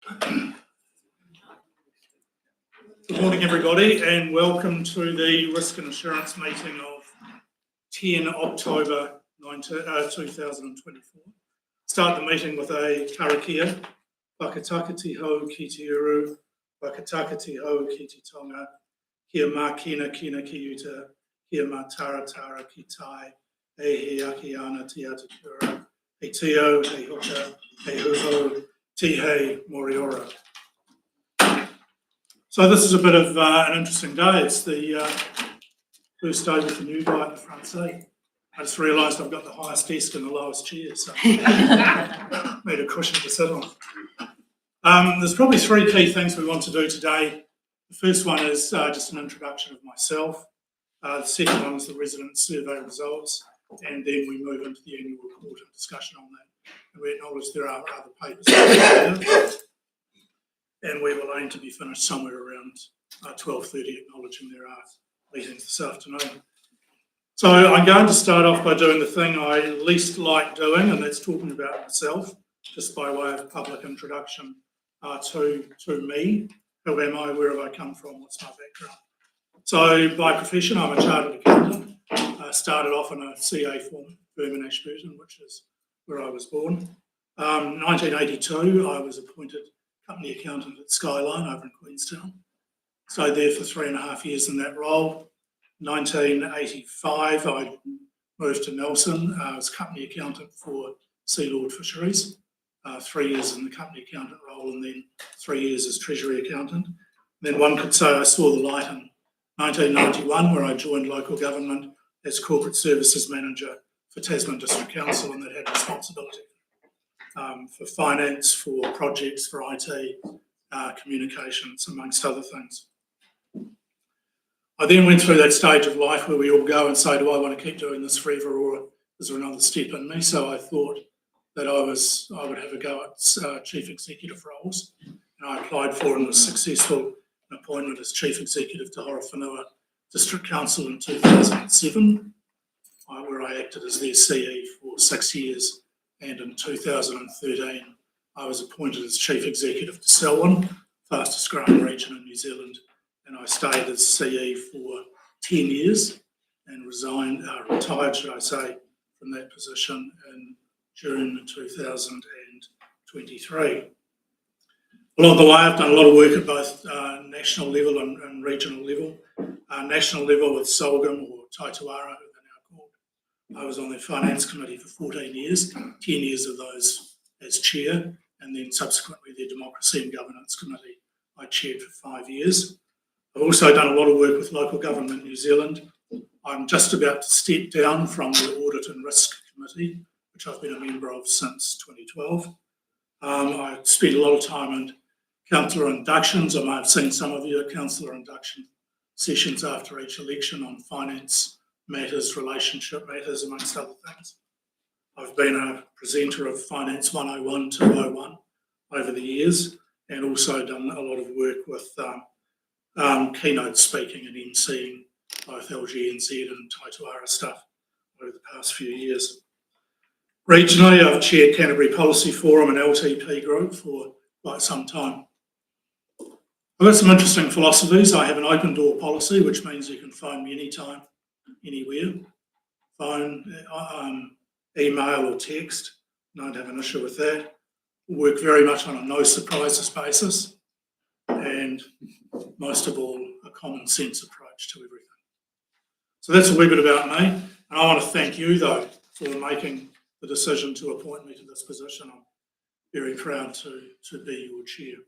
Good morning, everybody, and welcome to the Risk and Insurance meeting of 10 October 2024. Start the meeting with a karakia. Whakatakati ho ki te uru, whakatakati ho ki te tonga, kia mā kina kina ki uta, kia mā tara tara ki tai, e he aki ana te atakura, he tio, he hoka, he huho, ti hei moriora. So this is a bit of an interesting day. It's the first day with the new guy at the front seat. I just realised I've got the highest desk and the lowest chair, so made a cushion to sit on. There's probably three key things we want to do today. The first one is just an introduction of myself. The second one is the resident survey results, and then we move into the annual report and discussion on that. And we acknowledge there are other papers. And we will aim to be finished somewhere around 12:30, acknowledging there are meetings this afternoon. So I'm going to start off by doing the thing I least like doing, and that's talking about myself, just by way of public introduction to me. Who am I? Where have I come from? What's my background? So by profession, I'm a chartered accountant. I started off in a CA firm in Ashburton, which is where I was born. 1982, I was appointed company accountant at Skyline over in Queenstown. Stayed there for 3.5 years in that role. 1985, I moved to Nelson. I was company accountant for Sealord Fisheries. 3 years in the company accountant role and then 3 years as treasury accountant. And then one could say I saw the light in 1991, where I joined local government as corporate services manager for Tasman District Council, and that had responsibility for finance, for projects, for IT, communications, amongst other things. I then went through that stage of life where we all go and say, do I want to keep doing this forever, or is there another step in me? So I thought that I would have a go at chief executive roles, and I applied for and was successful in appointment as chief executive to Horowhenua District Council in 2007, where I acted as their CE for 6 years. And in 2013, I was appointed as Chief Executive to Selwyn, fastest growing region in New Zealand, and I stayed as CE for 10 years and retired, should I say, from that position in June 2023. Along the way, I've done a lot of work at both national level and regional level. National level with Sorghum or Taituara, I was on the finance committee for 14 years, 10 years of those as chair, and then subsequently the democracy and governance committee I chaired for 5 years. I've also done a lot of work with local government New Zealand. I'm just about to step down from the audit and risk committee, which I've been a member of since 2012. I spent a lot of time in councillor inductions. I might have seen some of you at councillor induction sessions after each election on finance matters, relationship matters, amongst other things. I've been a presenter of Finance 101, 201 over the years, and also done a lot of work with keynote speaking and emceeing both LGNZ and Taituara stuff over the past few years. Regionally, I've chaired Canterbury Policy Forum and LTP Group for quite some time. I've got some interesting philosophies. I have an open door policy, which means you can phone me anytime, anywhere, phone, email or text. Don't have an issue with that. Work very much on a no surprises basis, and most of all, a common sense approach to everything. So that's a wee bit about me, and I want to thank you though for making the decision to appoint me to this position. I'm very proud to be your chair.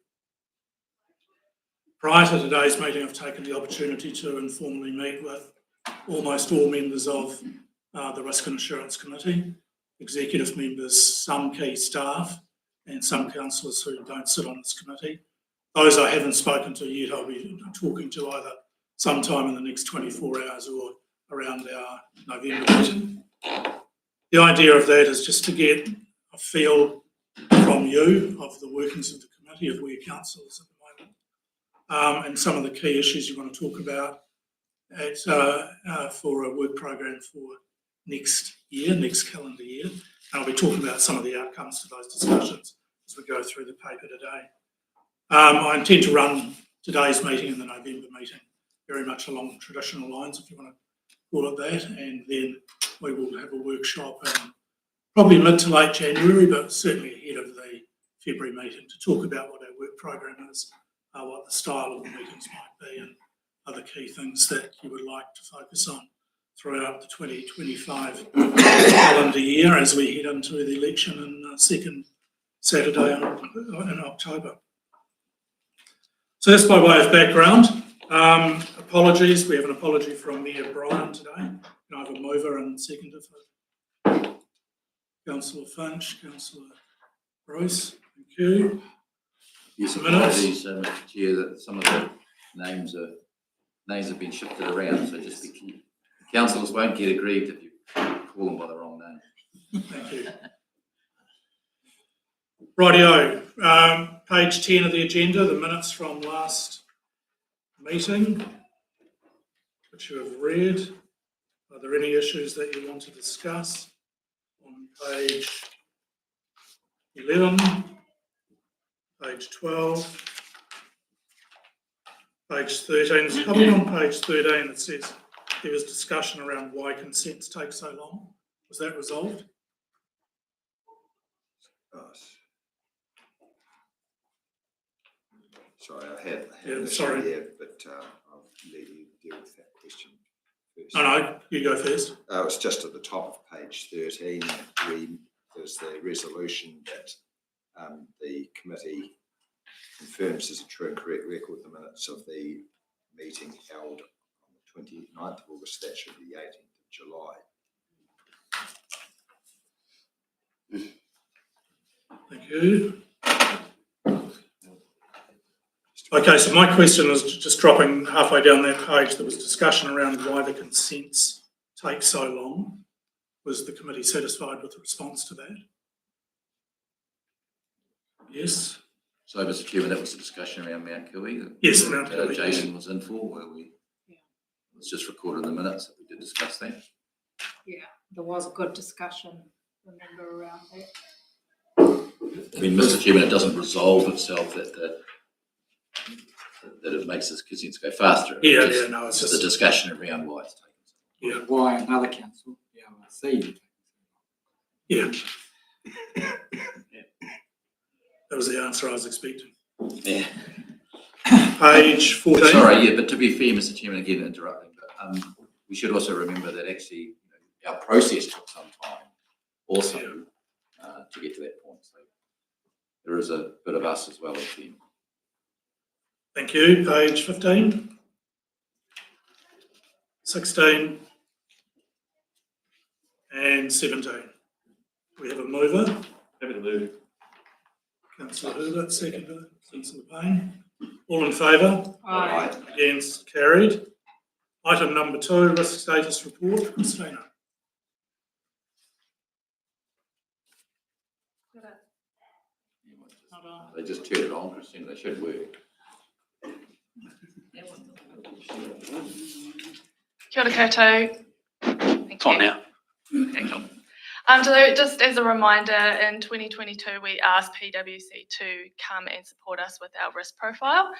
Prior to today's meeting, I've taken the opportunity to informally meet with almost all members of the Risk and Insurance Committee, executive members, some key staff, and some councillors who don't sit on this committee. Those I haven't spoken to yet, I'll be talking to either sometime in the next 24 hours or around our November meeting. The idea of that is just to get a feel from you of the workings of the committee, of where council is at the moment, and some of the key issues you want to talk about for a work program for next calendar year. And I'll be talking about some of the outcomes to those discussions as we go through the paper today. I intend to run today's meeting and the November meeting very much along traditional lines, if you want to call it that, and then we will have a workshop in probably mid to late January, but certainly ahead of the February meeting, to talk about what our work program is, what the style of the meetings might be, and other key things that you would like to focus on throughout the 2025 calendar year as we head into the election on second Saturday in October. So that's by way of background. Apologies, we have an apology from Mayor Brian today. Can I have a mover and seconder for Councillor Finch, Councillor Bruce? Thank you. Yes, apologies, Mr. Chair, that some of the names have been shifted around, so just be clear. Councillors won't get aggrieved if you call them by the wrong name. Thank you. Rightio. Page 10 of the agenda, the minutes from last meeting, which you have read. Are there any issues that you want to discuss? On page 11, page 12, page 13. There's something on page 13 that says there was discussion around why consents take so long. Was that resolved? Sorry, I had Yeah, sorry. there, but I'll let you deal with that question first. No, you go first. It's just at the top of page 13. There's the resolution that the committee confirms as a true and correct record the minutes of the meeting held on the 29th of August. That should be the 18th of July. Thank you. Okay, so my question is just dropping halfway down that page. There was discussion around why the consents take so long. Was the committee satisfied with the response to that? Yes. So, Mr. Chairman, that was a discussion around Mount Cooey. Yes, Mount Cooey. Jason was in for, where it's just recorded in the minutes that we did discuss that. Yeah, there was a good discussion, remember, around that. I mean, Mr. Chairman, it doesn't resolve itself that it makes the consents go faster. Yeah, no, it's just just the discussion around why it's taken so long. Yeah. Why another council? Yeah. That was the answer I was expecting. Yeah. Page 14. Sorry, yeah, but to be fair, Mr. Chairman, again interrupting, but we should also remember that actually our process took some time also to get to that point. So there is a bit of us as well as them. Thank you. Page 15. 16. And 17. We have a mover. Happy to move. Councillor Herbert, seconder. Councillor Payne. All in favour? Aye. Against? Carried. Item number 2, risk status report. Christina. They just turned it on, Christine. They should work. Kia ora koutou. It's on now. Okay, cool. So just as a reminder, in 2022, we asked PwC to come and support us with our risk profile.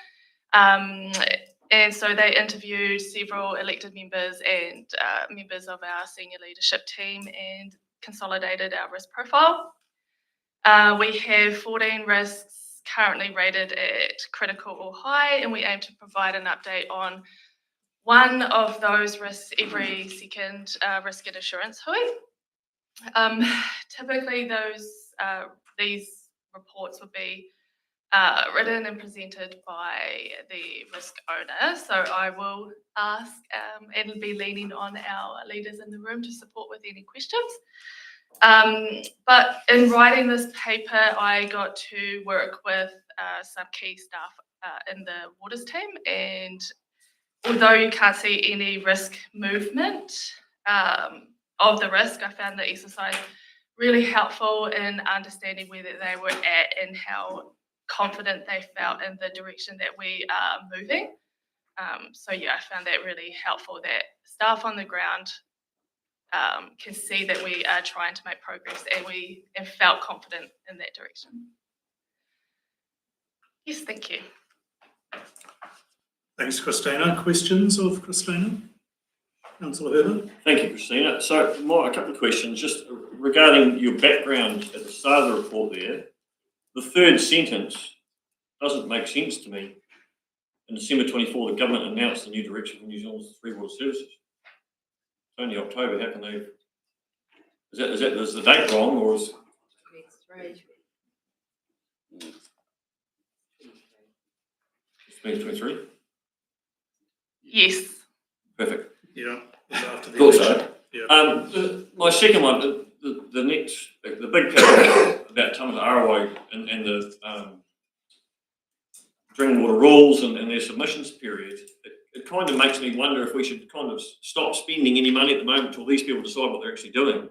And so they interviewed several elected members and members of our senior leadership team and consolidated our risk profile. We have 14 risks currently rated at critical or high, and we aim to provide an update on one of those risks every second risk and assurance hui. Typically, these reports would be written and presented by the risk owner. So I will ask and be leaning on our leaders in the room to support with any questions. But in writing this paper, I got to work with some key staff in the waters team, and although you can't see any risk movement of the risk, I found the exercise really helpful in understanding where they were at and how confident they felt in the direction that we are moving. So yeah, I found that really helpful, that staff on the ground can see that we are trying to make progress, and felt confident in that direction. Yes, thank you. Thanks, Christina. Questions of Christina? Councillor Herbert? Thank you, Christina. So, a couple of questions just regarding your background at the start of the report there. The third sentence doesn't make sense to me. In December 24, the government announced the new direction for New Zealand's three water services. It's only October. How can they? Is the date wrong, or is? It's 2023. Yes. Perfect. Yeah. After the Thought election. so. Yeah. My second one, the next, the big paragraph about Tamata Arawai and the drinking water rules and their submissions period, it kind of makes me wonder if we should kind of stop spending any money at the moment until these people decide what they're actually doing.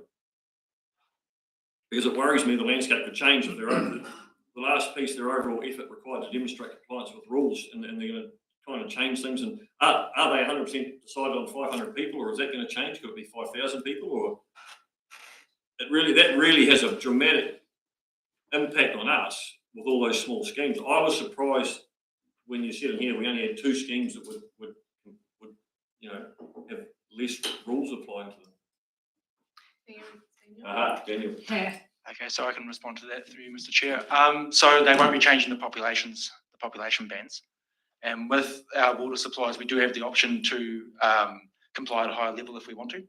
Because it worries me the landscape could change if they're over the last piece, their overall effort required to demonstrate compliance with rules, and they're going to kind of change things. And are they 100% decided on 500 people, or is that going to change? Could it be 5,000 people? Or that really has a dramatic impact on us with all those small schemes. I was surprised when you said in here we only had 2 schemes that would have less rules applying to them. Daniel. Yeah. Okay, so I can respond to that through you, Mr. Chair. So they won't be changing the population bands. And with our water supplies, we do have the option to comply at a higher level if we want to.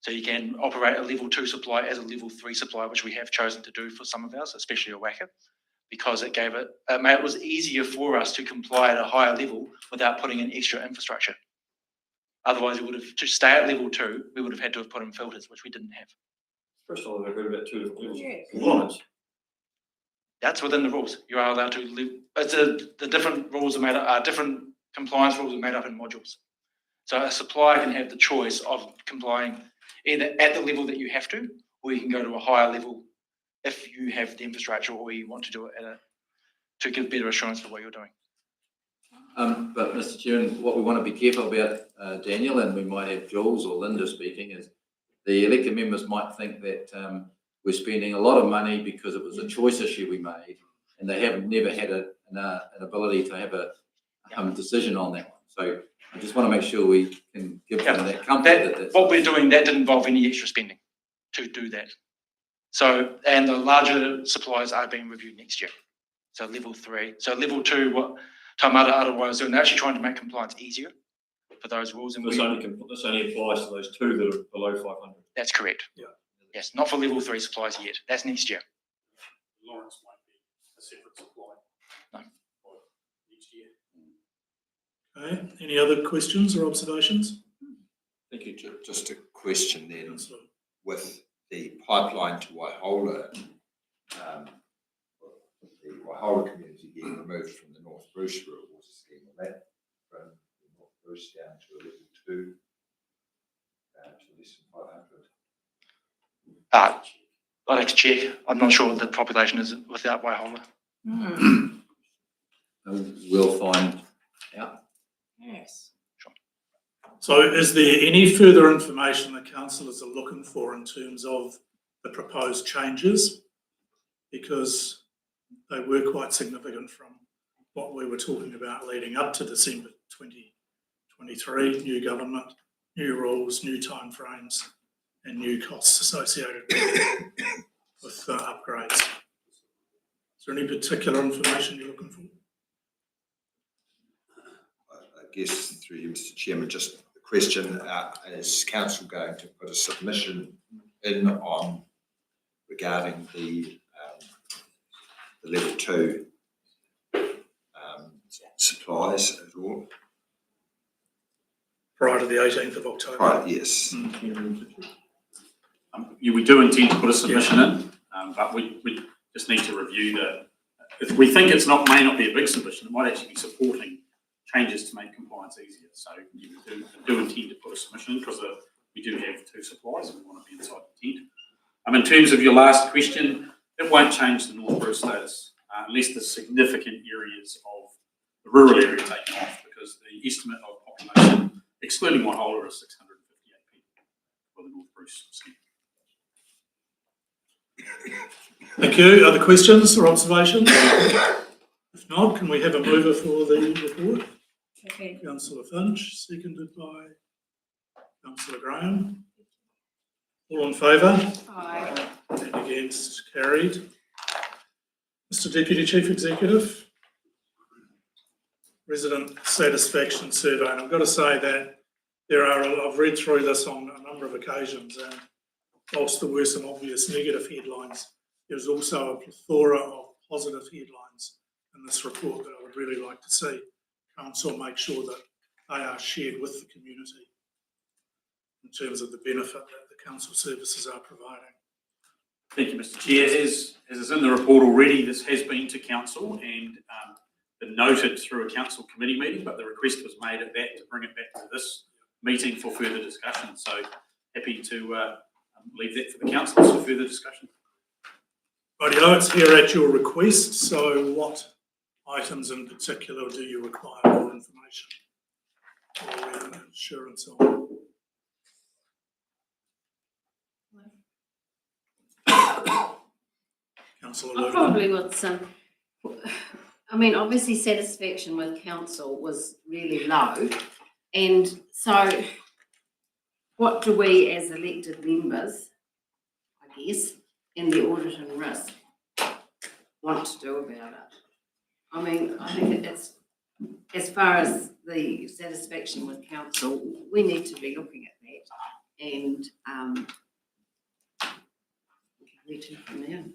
So you can operate a level 2 supply as a level 3 supply, which we have chosen to do for some of ours, especially Awaka, because it was easier for us to comply at a higher level without putting in extra infrastructure. Otherwise, to stay at level 2, we would have had to have put in filters, which we didn't have. First of all, I've heard about 2 different levels. Yes. Compliance. That's within the rules. You are allowed to live. The different rules are made up. Different compliance rules are made up in modules. So a supplier can have the choice of complying either at the level that you have to, or you can go to a higher level if you have the infrastructure, or you want to do it to give better assurance for what you're doing. But Mr. Chairman, what we want to be careful about, Daniel, and we might have Jules or Linda speaking, is the elected members might think that we're spending a lot of money because it was a choice issue we made, and they have never had an ability to have a decision on that one. So I just want to make sure we can give them that comfort. That's what we're doing, that didn't involve any extra spending to do that. So, and the larger supplies are being reviewed next year. So level 3. So level 2, what Taumata Arawai is doing, they're actually trying to make compliance easier for those rules. And this only applies to those 2 that are below 500. That's correct. Yeah. Yes, not for level 3 supplies yet. That's next year. Lawrence might be a separate supply. No. Next year. Okay. Any other questions or observations? Thank you, Chair. Just a question then, Councillor. with the pipeline to Waihola, the Waihola community being removed from the North Bruce Rural Water Scheme, will that bring the North Bruce down to a level 2, to less than 500? I'd have to check. I'm not sure what the population is without Waihola. we'll find out. Yes. So is there any further information that councillors are looking for in terms of the proposed changes? Because they were quite significant from what we were talking about leading up to December 2023, new government, new rules, new timeframes, and new costs associated with upgrades. Is there any particular information you're looking for? I guess through you, Mr. Chairman, just a question, is council going to put a submission in on regarding the level 2 supplies at all? Prior to the 18th of October? Right, yes. We do intend to put a submission in, but we just need to review if we think may not be a big submission, it might actually be supporting changes to make compliance easier. So we do intend to put a submission in because we do have 2 supplies and we want to be inside the tent. In terms of your last question, it won't change the North Bruce status unless there's significant areas of the rural area taken off, because the estimate of population, excluding Waihola, is 658 people for the North Bruce scheme. Thank you. Other questions or observations? If not, can we have a mover for the report? Okay. Councillor Finch, seconded by Councillor Graham. All in favour? Aye. And against, carried. Mr Deputy Chief Executive, resident satisfaction survey, and I've got to say that I've read through this on a number of occasions, and whilst there were some obvious negative headlines, there's also a plethora of positive headlines in this report that I would really like to see Council make sure that they are shared with the community in terms of the benefit that the council services are providing. Thank you, Mr Chair. As is in the report already, this has been to council and been noted through a council committee meeting, but the request was made at that to bring it back to this meeting for further discussion. So happy to leave that for the councillors for further discussion. Rightio, it's here at your request, so what items in particular do you require more information or assurance on? Councillor I Logan. probably want some, I mean, obviously satisfaction with council was really low. And so what do we as elected members, I guess, in the audit and risk want to do about it? I mean, I think it's, as far as the satisfaction with council, we need to be looking at that and where to from there.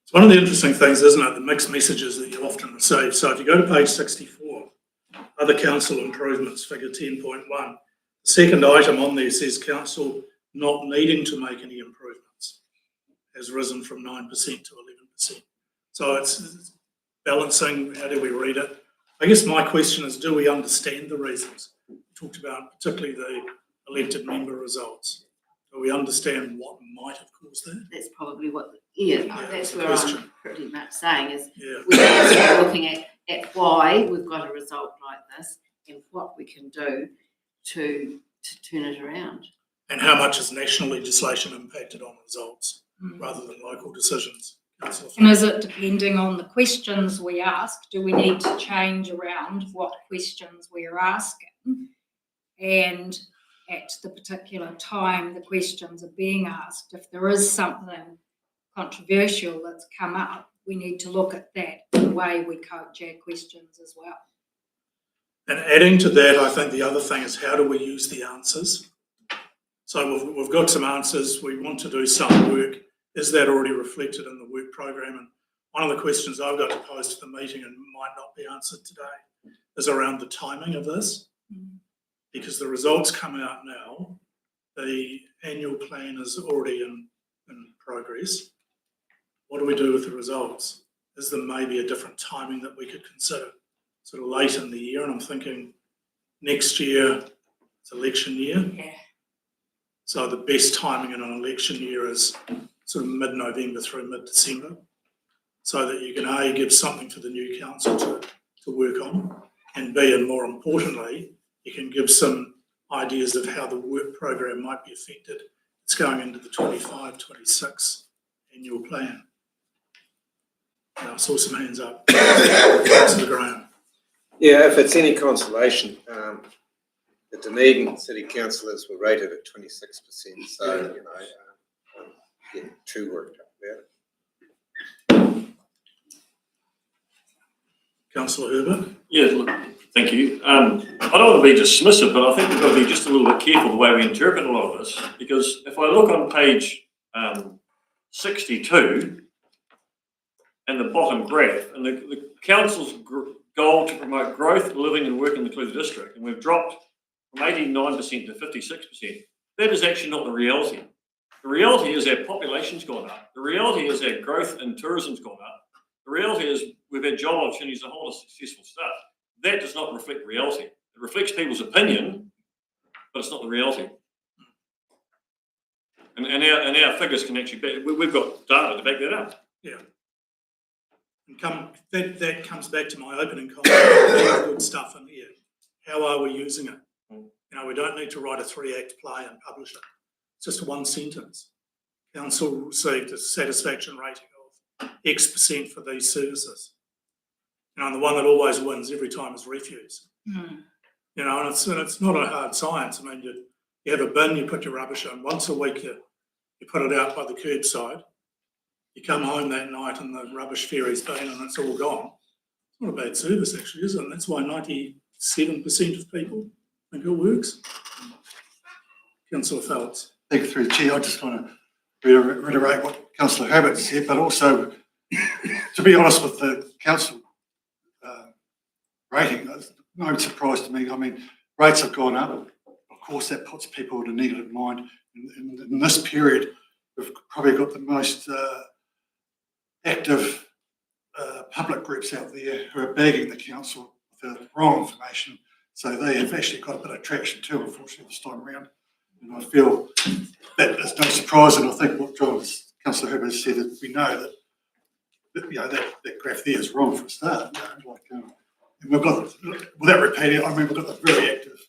It's one of the interesting things, isn't it, the mixed messages that you often receive. So if you go to page 64, other council improvements, figure 10.1, the second item on there says council not needing to make any improvements has risen from 9% to 11%. So it's balancing, how do we read it? I guess my question is, do we understand the reasons? We talked about particularly the elected member results. Do we understand what might have caused that? That's probably what, yeah, that's that's the where question. I'm pretty much saying is Yeah. we're looking at why we've got a result like this and what we can do to turn it around. And how much has national legislation impacted on results rather than local decisions? Councillor And is it depending on the questions we ask? Do we need to change around what questions we're asking? And at the particular time the questions are being asked, if there is something controversial that's come up, we need to look at that in the way we coach our questions as well. And adding to that, I think the other thing is, how do we use the answers? So we've got some answers, we want to do some work. Is that already reflected in the work program? And one of the questions I've got to pose to the meeting and might not be answered today is around the timing of this. Because the results come out now, the annual plan is already in progress. What do we do with the results? Is there maybe a different timing that we could consider? Sort of late in the year, and I'm thinking next year, it's election year. Yeah. So the best timing in an election year is sort of mid-November through mid-December, so that you can A, give something for the new council to work on, and B, and more importantly, you can give some ideas of how the work program might be affected. It's going into the 25-26 annual plan. And I saw some hands up. Councillor Graham. Yeah, if it's any consolation, the Dunedin City Councillors were rated at 26%, so, you know, I'm getting too worked up about it. Councillor Herbert. Yeah, look, thank you. I don't want to be dismissive, but I think we've got to be just a little bit careful the way we interpret a lot of this, because if I look on page 62 and the bottom graph, and the council's goal to promote growth, living and work in the Clutha district, and we've dropped from 89% to 56%. That is actually not the reality. The reality is our population's gone up. The reality is our growth in tourism's gone up. The reality is we've had job opportunities, a whole lot of successful stuff. That does not reflect reality. It reflects people's opinion, but it's not the reality. And our figures can actually, we've got data to back that up. Yeah. And that comes back to my opening comment. There's good stuff in here. How are we using it? You know, we don't need to write a 3-act play and publish it. It's just one sentence. Council received a satisfaction rating of X% for these services. You know, and the one that always wins every time is refuse. Hmm. You know, and it's not a hard science. I mean, you have a bin, you put your rubbish in. Once a week, you put it out by the curbside. You come home that night and the rubbish ferry's been and it's all gone. It's not a bad service, actually, is it? And that's why 97% of people think it works. Councillor Phelps. Thank you, through the chair. I just want to reiterate what Councillor Herbert said, but also, to be honest with the council rating, it's no surprise to me. I mean, rates have gone up. Of course, that puts people in a negative mind. In this period, we've probably got the most active public groups out there who are bagging the council with the wrong information. So they have actually got a bit of traction too, unfortunately, this time around. And I feel that is no surprise, and I think what Councillor Herbert said, that we know that you know that graph there is wrong for a start. You know, and we've got, without repeating, I mean, we've got the very active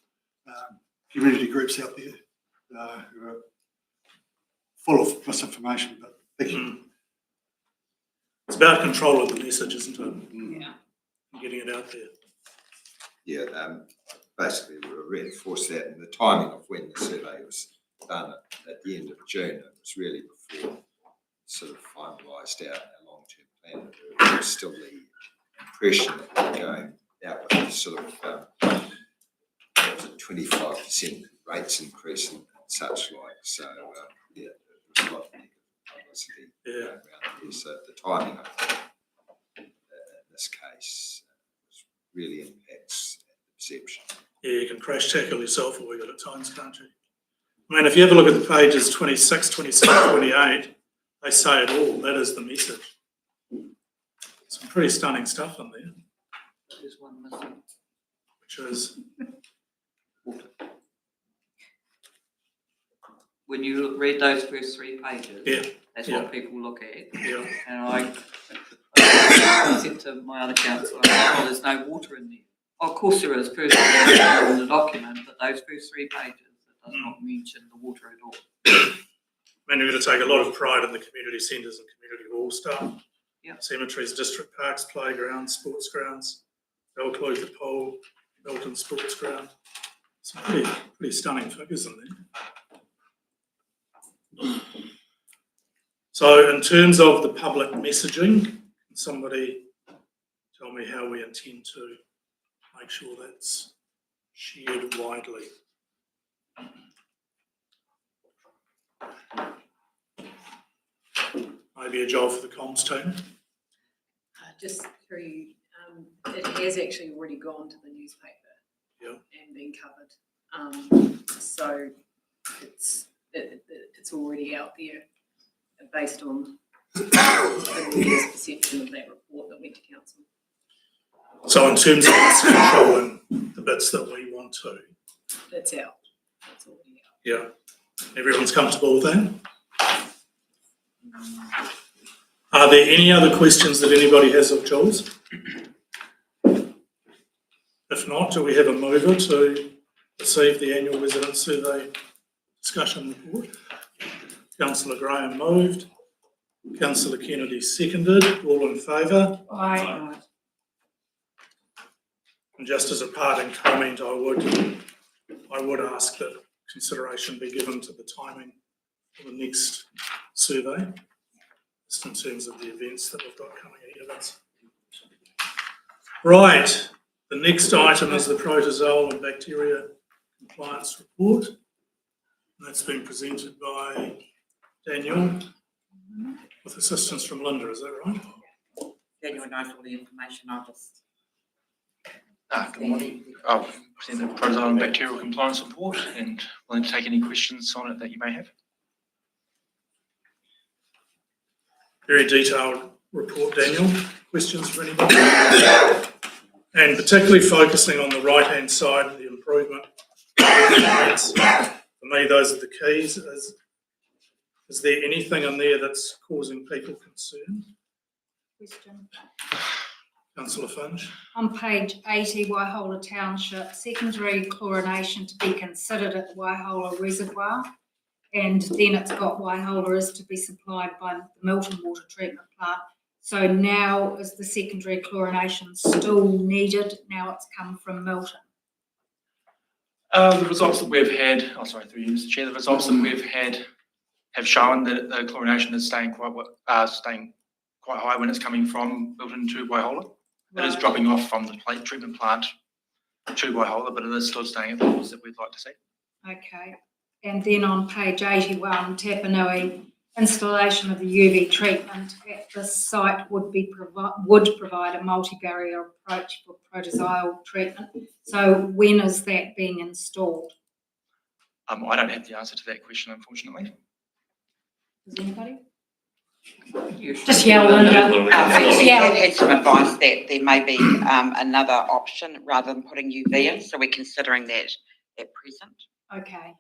community groups out there who are full of misinformation. But thank you. It's about control of the message, isn't it? Yeah. And getting it out there. Yeah, basically we'll reinforce that, and the timing of when the survey was done at the end of June, it was really before sort of finalised our long-term plan. There was still the impression that we were going out with this sort of 25% rates increase and such like. So yeah, there was a lot of negative publicity around here. So the timing, I think, in this case, really impacts the perception. Yeah, you can crash tackle yourself a wee bit at times, can't you? I mean, if you ever look at the pages 26, 27, 28, they say it all. That is the message. Some pretty stunning stuff in there. There's one missing. Which is, When you read those first 3 pages, yeah, that's yeah. what people look at. Yeah. And I said to my other councillor, oh, there's no water in there. Oh, of course there is, first in the document, but those first 3 pages, it does not mention the water at all. I mean, we're going to take a lot of pride in the community centres and community hall stuff. Yeah. Cemeteries, district parks, playgrounds, sports grounds, Belclutha Pole, Milton Sports Ground. Some pretty stunning figures in there. So in terms of the public messaging, can somebody tell me how we intend to make sure that's shared widely? Maybe a job for the comms team. Just through, it has actually already gone to the newspaper. Yeah. And been covered. So it's already out there based on the media's perception of that report that went to council. So in terms of us controlling the bits that we want to, That's out. That's already out. yeah, everyone's comfortable with that? Are there any other questions that anybody has of Jules? If not, do we have a mover to receive the annual resident survey discussion report? Councillor Graham moved. Councillor Kennedy seconded. All in favour? Aye. And just as a parting comment, I would ask that consideration be given to the timing of the next survey, just in terms of the events that we've got coming ahead of us. Right, the next item is the protozoal and bacteria compliance report. And that's been presented by Daniel with assistance from Linda, is that right? Daniel knows all the information, I'll just. Good morning. I'll present the protozoal and bacterial compliance report and willing to take any questions on it that you may have. Very detailed report, Daniel. Questions for anybody? And particularly focusing on the right-hand side, the improvement. For me, those are the keys. Is there anything in there that's causing people concern? Question. Councillor Finch? On page 80, Waihola Township, secondary chlorination to be considered at Waihola Reservoir. And then it's got Waihola is to be supplied by the Milton Water Treatment Plant. So now is the secondary chlorination still needed? Now it's come from Milton. The results that we've had, through you, Mr. Chair, the results that we've had have shown that the chlorination is staying quite high when it's coming from Milton to Waihola. It is dropping off from the treatment plant to Waihola, but it is still staying at the levels that we'd like to see. Okay. And then on page 81, Tapanui, installation of the UV treatment at this site would provide a multi-barrier approach for protozoal treatment. So when is that being installed? I don't have the answer to that question, unfortunately. Does anybody? Yes. Just yell, Linda. We have had some advice that there may be another option rather than putting UV in, so we're considering that at present. Okay,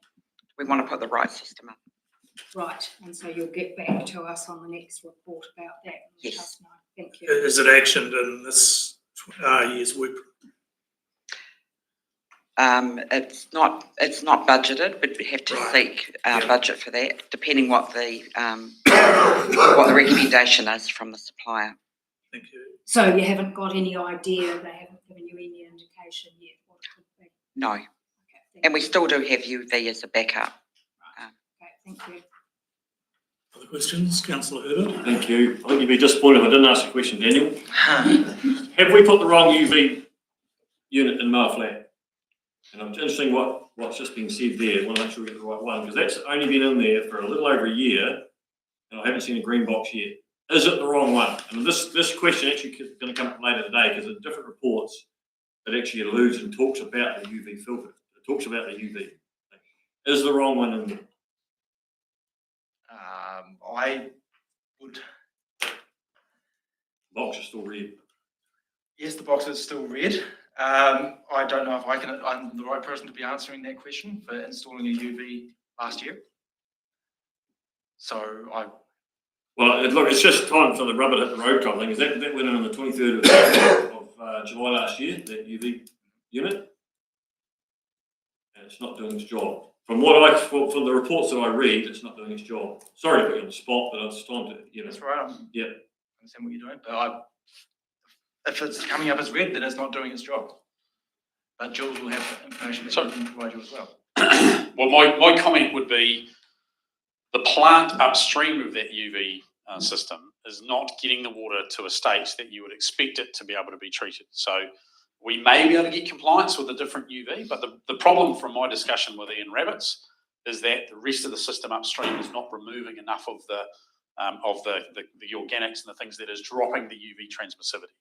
We want to put the right system in. right. And so you'll get back to us on the next report about that. Yes. Thank you. Is it actioned in this year's work? It's not budgeted, but we have to seek budget for that, depending what the recommendation is from the supplier. Thank you. So you haven't got any idea, they haven't given you any indication yet what it could be? No, Okay, and we still do have UV as a backup. okay, thank you. Other questions? Councillor Herbert? Thank you. I think you'd be disappointed if I didn't ask a question, Daniel. Have we put the wrong UV unit in Moa Flat? And I'm interested in what's just been said there. I want to make sure we get the right one, because that's only been in there for a little over a year, and I haven't seen a green box yet. Is it the wrong one? And this question actually is going to come up later today, because in different reports it actually alludes and talks about the UV filter. It talks about the UV. Is the wrong one in there? I would. The box is still red. Yes, the box is still red. I don't know if I'm the right person to be answering that question for installing a UV last year. Well, look, it's just time for the rubber to hit the road kind of thing. Is that went in on the 23rd of July last year, that UV unit? And it's not doing its job. From from the reports that I read, it's not doing its job. Sorry to put you on the spot, but it's time to, That's right. I understand what you're doing, but if it's coming up as red, then it's not doing its job. But Jules will have information that she can provide you as well. Well, my comment would be the plant upstream of that UV system is not getting the water to a state that you would expect it to be able to be treated. So we may be able to get compliance with a different UV, but the problem from my discussion with Ian Rabbits is that the rest of the system upstream is not removing enough of the organics and the things that is dropping the UV transmissivity.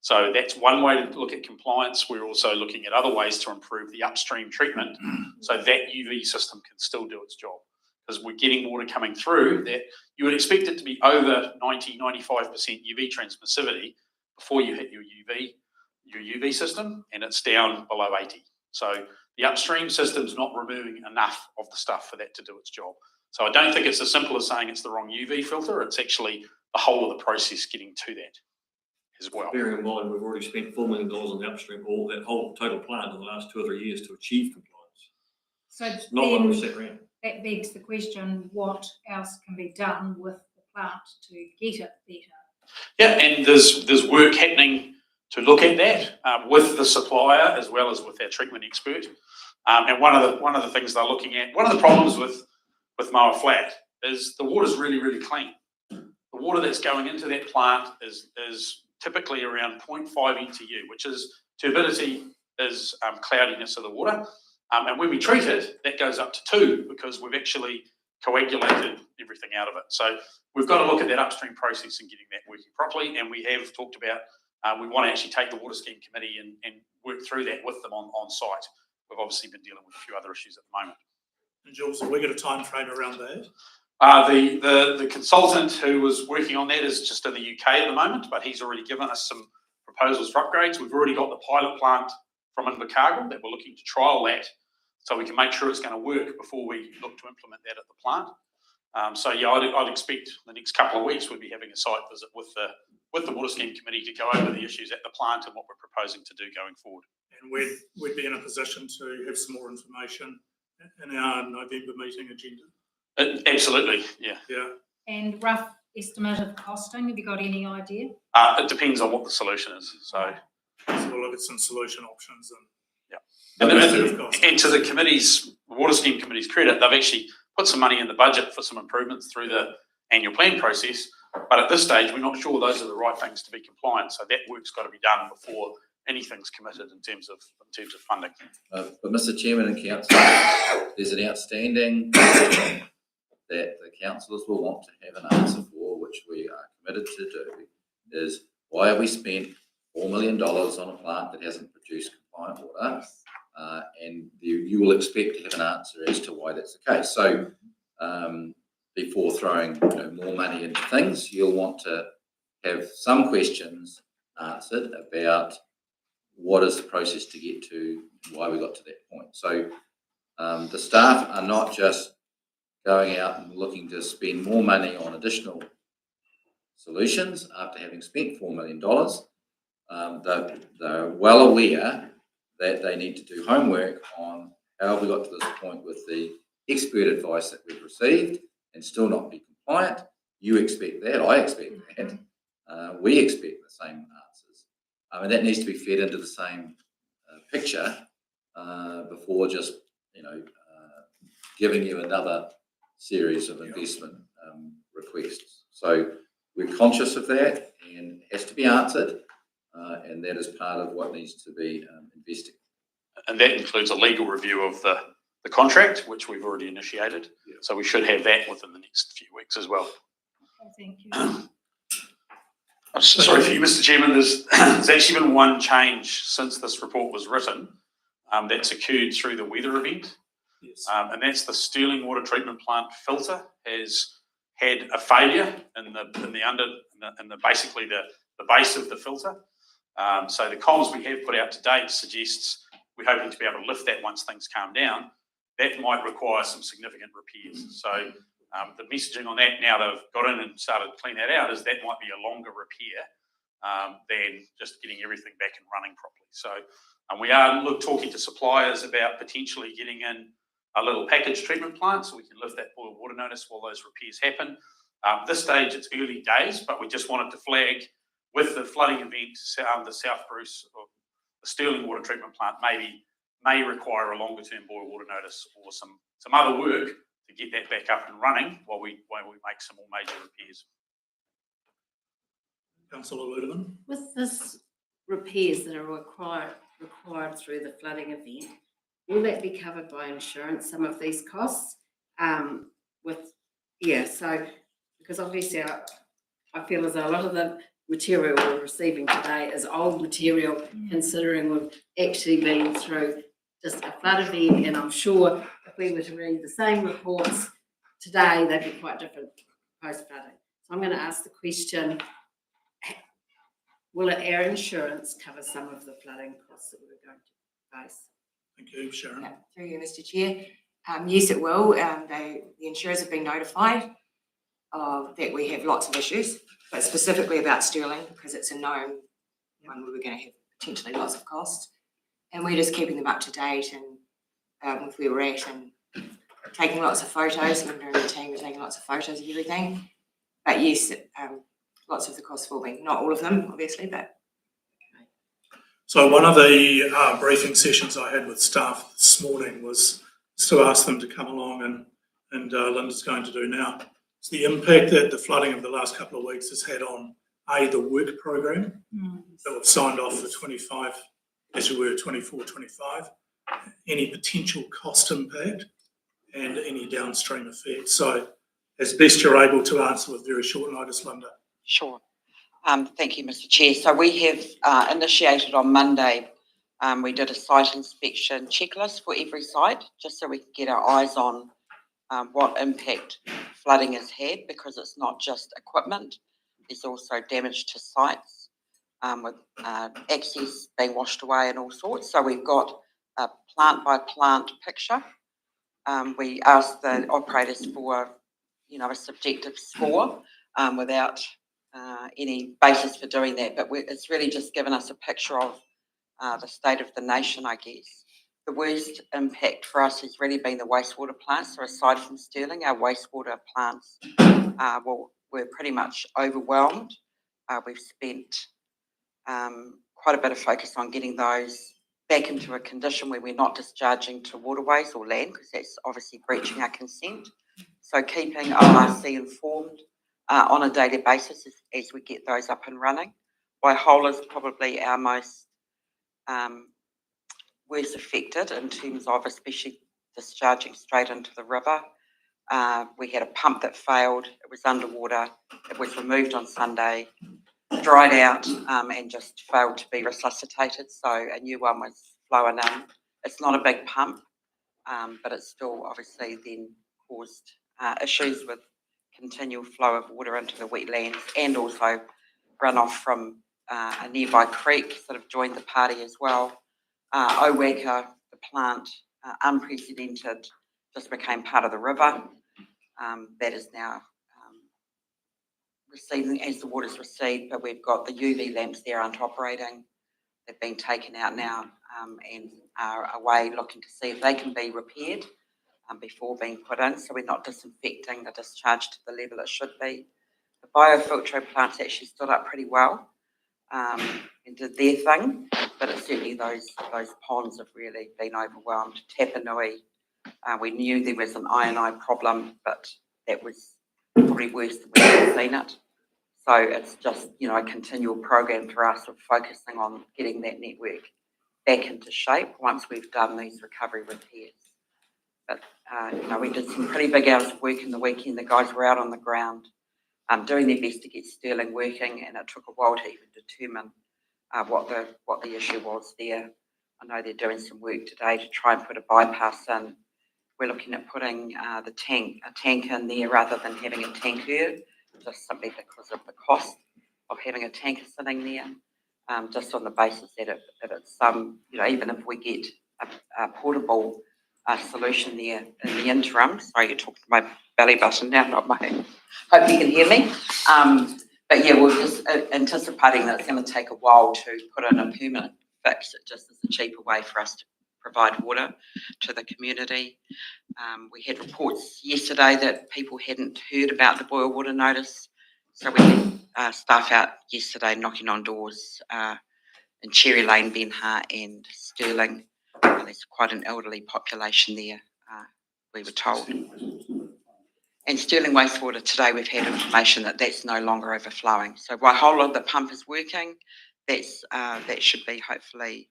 So that's one way to look at compliance. We're also looking at other ways to improve the upstream treatment so that UV system can still do its job. Because we're getting water coming through that you would expect it to be over 90, 95% UV transmissivity before you hit your UV system, and it's down below 80. So the upstream system's not removing enough of the stuff for that to do its job. So I don't think it's as simple as saying it's the wrong UV filter. It's actually the whole of the process getting to that as well. Bearing in mind, we've already spent $4 million on the upstream, all that whole total plant in the last 2 or 3 years to achieve compliance. So It's not like we sit around. that begs the question, what else can be done with the plant to get it better? Yeah, and there's work happening to look at that with the supplier as well as with our treatment expert. And one of the things they're looking at, one of the problems with Moa Flat is the water's really, really clean. The water that's going into that plant is typically around 0.5 NTU, which is turbidity is cloudiness of the water. And when we treat it, that goes up to 2 because we've actually coagulated everything out of it. So we've got to look at that upstream process and getting that working properly. And we have talked about, we want to actually take the water scheme committee and work through that with them on site. We've obviously been dealing with a few other issues at the moment. And Jules, have we got a time frame around that? The consultant who was working on that is just in the UK at the moment, but he's already given us some proposals for upgrades. We've already got the pilot plant from Invercargill that we're looking to trial that so we can make sure it's going to work before we look to implement that at the plant. So yeah, I'd expect the next couple of weeks we'll be having a site visit with the water scheme committee to go over the issues at the plant and what we're proposing to do going forward. And we'd be in a position to have some more information in our November meeting agenda. Absolutely, yeah. Yeah. And rough estimate of costing? Have you got any idea? It depends on what the solution is, so. So we'll look at some solution options and. And the then, method of cost. and to the committee's, water scheme committee's credit, they've actually put some money in the budget for some improvements through the annual plan process. But at this stage, we're not sure those are the right things to be compliant. So that work's got to be done before anything's committed in terms of funding. But Mr. Chairman and Councillor, there's an outstanding question that the councillors will want to have an answer for, which we are committed to do, is why have we spent $4 million on a plant that hasn't produced compliant water? And you will expect to have an answer as to why that's the case. So before throwing more money into things, you'll want to have some questions answered about what is the process to get to why we got to that point. So the staff are not just going out and looking to spend more money on additional solutions after having spent $4 million. They're well aware that they need to do homework on how have we got to this point with the expert advice that we've received and still not be compliant. You expect that, I expect that, we expect the same answers. And that needs to be fed into the same picture before just, giving you another series of investment requests. So we're conscious of that and it has to be answered. And that is part of what needs to be investigated. And that includes a legal review of the contract, which we've already initiated. Yeah. So we should have that within the next few weeks as well. Okay, thank you. Sorry for you, Mr. Chairman. There's actually been one change since this report was written that's occurred through the weather event. Yes. And that's the Stirling water treatment plant filter has had a failure in the basically the base of the filter. So the comms we have put out to date suggests we're hoping to be able to lift that once things calm down. That might require some significant repairs. So the messaging on that, now they've got in and started to clean that out, is that might be a longer repair than just getting everything back and running properly. So we are talking to suppliers about potentially getting in a little package treatment plant so we can lift that boil water notice while those repairs happen. This stage, it's early days, but we just wanted to flag with the flooding event, the South Bruce or the Stirling water treatment plant may require a longer term boil water notice or some other work to get that back up and running while we make some more major repairs. Councillor Ludeman. With this repairs that are required through the flooding event, will that be covered by insurance, some of these costs? So because obviously I feel as though a lot of the material we're receiving today is old material, considering we've actually been through just a flood event, and I'm sure if we were to read the same reports today, they'd be quite different post-flooding. So I'm going to ask the question, will our insurance cover some of the flooding costs that we're going to face? Thank you, Sharon. Yeah, through you, Mr. Chair. Yes, it will. The insurers have been notified that we have lots of issues, but specifically about Stirling, because it's a known one where we're going to have potentially lots of costs. And we're just keeping them up to date and with where we're at and taking lots of photos. Linda and the team are taking lots of photos of everything. But yes, lots of the costs will be, not all of them, obviously, but. So one of the briefing sessions I had with staff this morning was to ask them to come along and Linda's going to do now. It's the impact that the flooding of the last couple of weeks has had on the work program that we've signed off for 25, as we were 24, 25, any potential cost impact and any downstream effects. So as best you're able to answer with very short notice, Linda. Sure. Thank you, Mr. Chair. So we have initiated on Monday, we did a site inspection checklist for every site, just so we can get our eyes on what impact flooding has had, because it's not just equipment, there's also damage to sites with access being washed away and all sorts. So we've got a plant by plant picture. We asked the operators for, a subjective score without any basis for doing that, but it's really just given us a picture of the state of the nation, I guess. The worst impact for us has really been the wastewater plants. So aside from Stirling, our wastewater plants will we're pretty much overwhelmed. We've spent quite a bit of focus on getting those back into a condition where we're not discharging to waterways or land, because that's obviously breaching our consent. So keeping ORC informed on a daily basis as we get those up and running. Waihola is probably our most worst affected in terms of especially discharging straight into the river. We had a pump that failed, it was underwater, it was removed on Sunday, dried out and just failed to be resuscitated, so a new one was flowing in. It's not a big pump, but it's still obviously then caused issues with continual flow of water into the wetlands, and also runoff from a nearby creek sort of joined the party as well. Oweka, the plant, unprecedented, just became part of the river. That is now receding as the waters recede, but we've got the UV lamps there aren't operating. They've been taken out now and are away looking to see if they can be repaired before being put in, so we're not disinfecting the discharge to the level it should be. The biofiltro plants actually stood up pretty well and did their thing, but it's certainly those ponds have really been overwhelmed. Tapanui, we knew there was an ionite problem, but that was probably worse than we've ever seen it. So it's just, a continual program for us of focusing on getting that network back into shape once we've done these recovery repairs. But, we did some pretty big hours of work in the weekend. The guys were out on the ground doing their best to get Stirling working, and it took a while to even determine what the issue was there. I know they're doing some work today to try and put a bypass in. We're looking at putting a tank in there rather than having a tanker, just simply because of the cost of having a tanker sitting there, just on the basis that it's even if we get a portable solution there in the interim. Sorry, you're talking to my belly button now, not my. Hope you can hear me. But yeah, we're just anticipating that it's going to take a while to put in a permanent fix. It just is a cheaper way for us to provide water to the community. We had reports yesterday that people hadn't heard about the boil water notice, so we had staff out yesterday knocking on doors in Cherry Lane, Benhart and Stirling. There's quite an elderly population there, we were told. And Stirling wastewater today, we've had information that that's no longer overflowing. So Waihola, the pump is working. That should be hopefully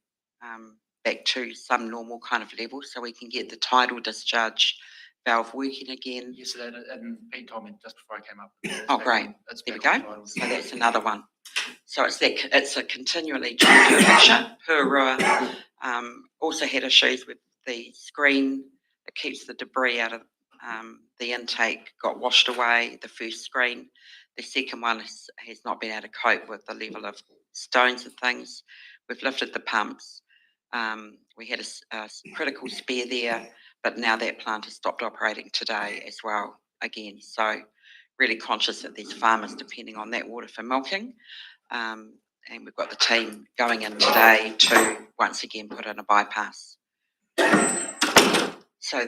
back to some normal kind of level, so we can get the tidal discharge valve working again. Yesterday, and Pete told me just before I came up. Oh, great. There we go. So that's another one. So it's a continually changing picture. Purua also had issues with the screen. It keeps the debris out of the intake, got washed away, the first screen. The second one has not been able to cope with the level of stones and things. We've lifted the pumps. We had a critical spare there, but now that plant has stopped operating today as well again. So really conscious that there's farmers depending on that water for milking. And we've got the team going in today to once again put in a bypass. So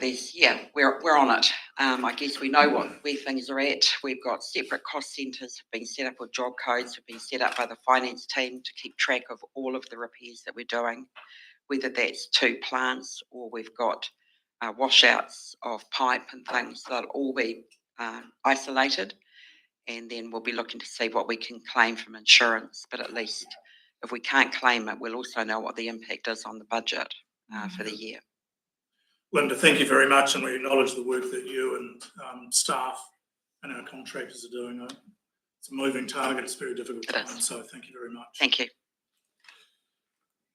we're on it. I guess we know where things are at. We've got separate cost centres have been set up with job codes, have been set up by the finance team to keep track of all of the repairs that we're doing, whether that's to plants or we've got washouts of pipe and things. They'll all be isolated, and then we'll be looking to see what we can claim from insurance. But at least if we can't claim it, we'll also know what the impact is on the budget for the year. Linda, thank you very much, and we acknowledge the work that you and staff and our contractors are doing. It's a moving target, it's a very difficult time, so thank you very much. Thank you.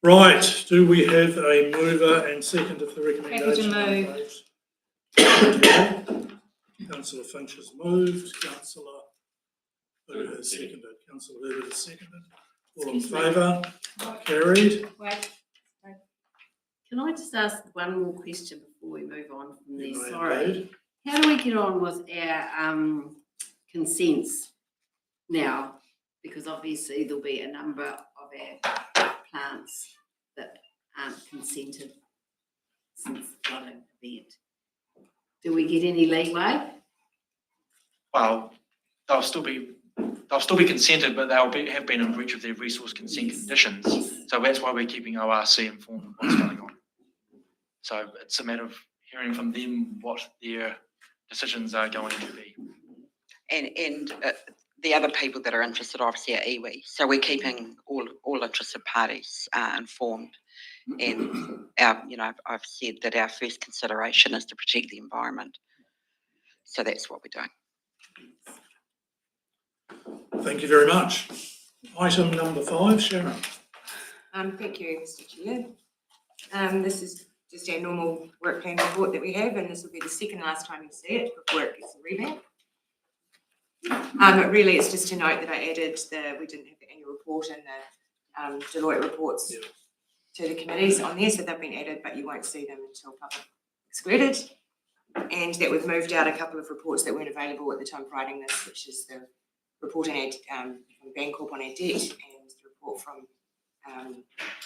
Right, do we have a mover and seconder for the recommendation? Happy to move. Councillor Finch has moved, Councillor Herbert has seconded. Councillor Herbert has seconded. All in favour? Carried. Wait. Can I just ask one more question before we move on from there? You may Sorry. indeed. How do we get on with our consents now? Because obviously there'll be a number of our plants that aren't consented since the flooding event. Do we get any leeway? Well, they'll still be consented, but have been in breach of their resource consent conditions. So that's why we're keeping ORC informed of what's going on. So it's a matter of hearing from them what their decisions are going to be. And the other people that are interested obviously are iwi. So we're keeping all interested parties informed. And I've said that our first consideration is to protect the environment. So that's what we're doing. Thank you very much. Item number 5, Sharon. Thank you, Mr. Chair. This is just our normal work plan report that we have, and this will be the second last time you see it before it gets a revamp. But really, it's just to note that I added we didn't have the annual report and the Deloitte reports to the committees on there, so they've been added, but you won't see them until public excluded. And that we've moved out a couple of reports that weren't available at the time of writing this, which is the report on from Bancorp on our debt and the report from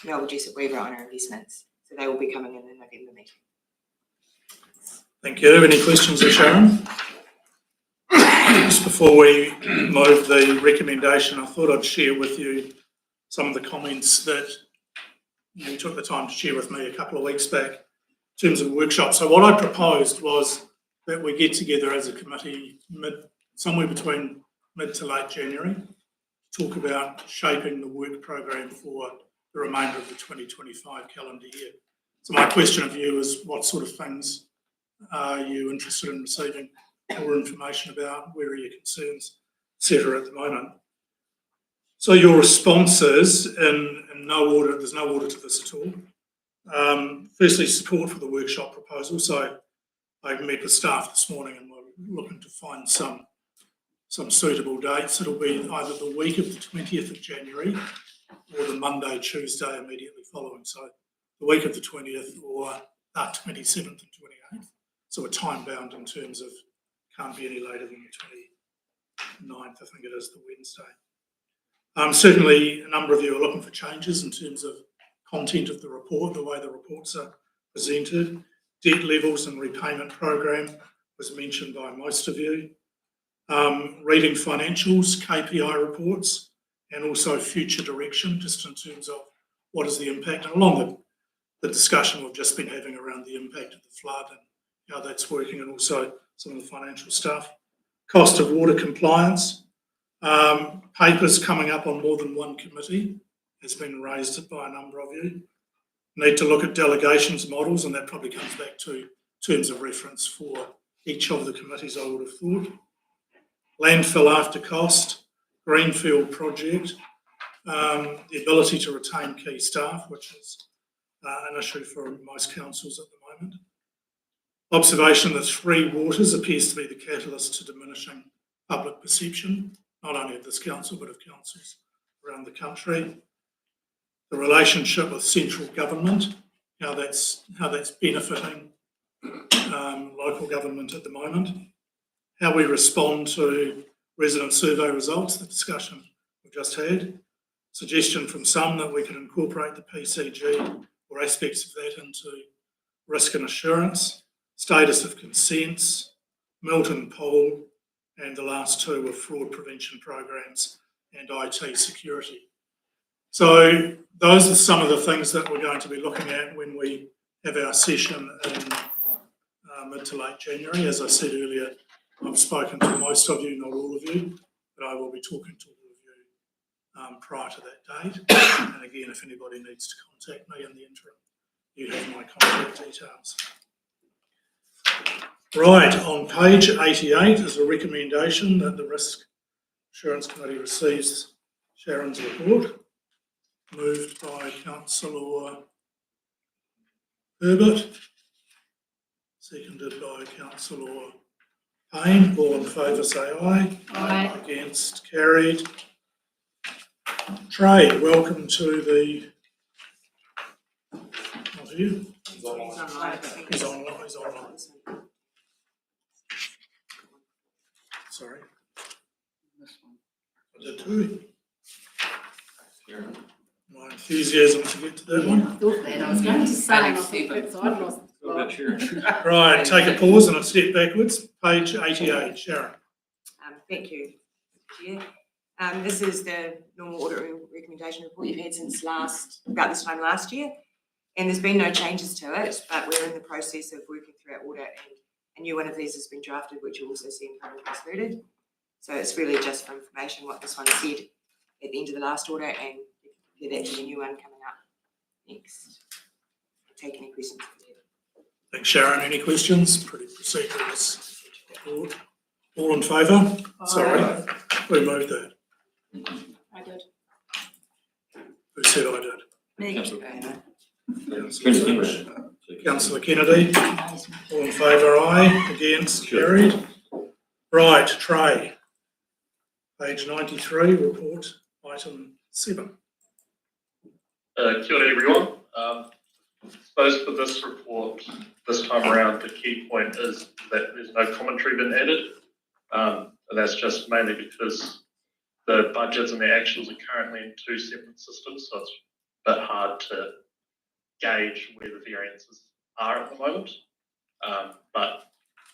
Melville Jessup Weaver on our investments. So they will be coming in the November meeting. Thank you. Any questions of Sharon? Just before we move the recommendation, I thought I'd share with you some of the comments that you took the time to share with me a couple of weeks back in terms of workshops. So what I proposed was that we get together as a committee somewhere between mid to late January to talk about shaping the work program for the remainder of the 2025 calendar year. So my question of you is, what sort of things are you interested in receiving more information about? Where are your concerns, etc. at the moment? So your responses in no order, there's no order to this at all. Firstly, support for the workshop proposal. So I met with staff this morning and we're looking to find some suitable dates. It'll be either the week of the 20th of January or the Monday, Tuesday immediately following. So the week of the 20th or 27th and 28th. So we're time bound in terms of can't be any later than the 29th, I think it is, the Wednesday. Certainly a number of you are looking for changes in terms of content of the report, the way the reports are presented. Debt levels and repayment program was mentioned by most of you. Reading financials, KPI reports, and also future direction, just in terms of what is the impact, and along the discussion we've just been having around the impact of the flood and how that's working, and also some of the financial stuff. Cost of water compliance. Papers coming up on more than one committee has been raised by a number of you. Need to look at delegations models, and that probably comes back to terms of reference for each of the committees, I would have thought. Landfill after cost, greenfield project, the ability to retain key staff, which is an issue for most councils at the moment. Observation that Three Waters appears to be the catalyst to diminishing public perception, not only of this council, but of councils around the country. The relationship with central government, how that's benefiting local government at the moment. How we respond to resident survey results, the discussion we've just had. Suggestion from some that we can incorporate the PCG or aspects of that into risk and assurance. Status of consents, Milton Pool, and the last two were fraud prevention programs and IT security. So those are some of the things that we're going to be looking at when we have our session in mid to late January. As I said earlier, I've spoken to most of you, not all of you, but I will be talking to all of you prior to that date. And again, if anybody needs to contact me in the interim, you have my contact details. Right, on page 88 is a recommendation that the Risk Assurance Committee receives Sharon's report, moved by Councillor Herbert, seconded by Councillor Payne. All in favour say aye. Aye. Against, carried. Trade, welcome to the, not you. He's online. He's online. Sorry. I did too. My enthusiasm to get to that one. I thought that. I was going to say, I think that's I've lost. Right, take a pause and a step backwards. Page 88, Sharon. Thank you. Chair. This is the normal audit recommendation report you've had since about this time last year. And there's been no changes to it, but we're in the process of working through our audit, and a new one of these has been drafted, which you'll also see in front of included. So it's really just for information what this one said at the end of the last audit, and compare that to the new one coming up next. Take any questions. Thanks, Sharon. Any questions? Pretty procedural this report. All in favour? Sorry, who moved that? I did. Who said I did? Me. Councillor Kennedy. All in favour, aye. Against, carried. Right, Trey. Page 93, report, item 7. Kia ora everyone. I suppose for this report, this time around, the key point is that there's no commentary been added. And that's just mainly because the budgets and the actuals are currently in two separate systems, so it's a bit hard to gauge where the variances are at the moment. But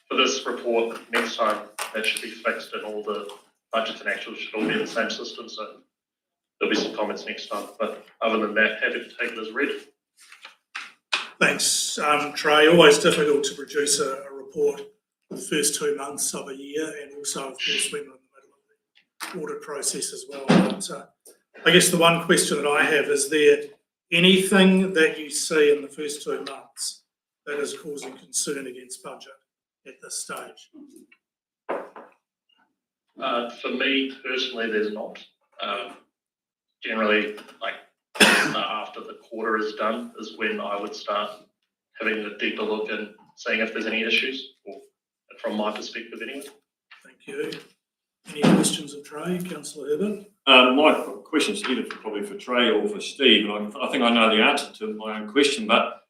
for this report, next time, that should be fixed and all the budgets and actuals should all be in the same system, so there'll be some comments next time. But other than that, happy to take it as read. Thanks, Trey. Always difficult to produce a report the first 2 months of a year, and also, of course, when we're in the middle of the audit process as well. But I guess the one question that I have is there anything that you see in the first 2 months that is causing concern against budget at this stage? For me personally, there's not. Generally, like after the quarter is done is when I would start having a deeper look and seeing if there's any issues, or from my perspective anyway. Thank you. Any questions of Trey? Councillor Herbert? My question's either probably for Trey or for Steve, and I think I know the answer to my own question, but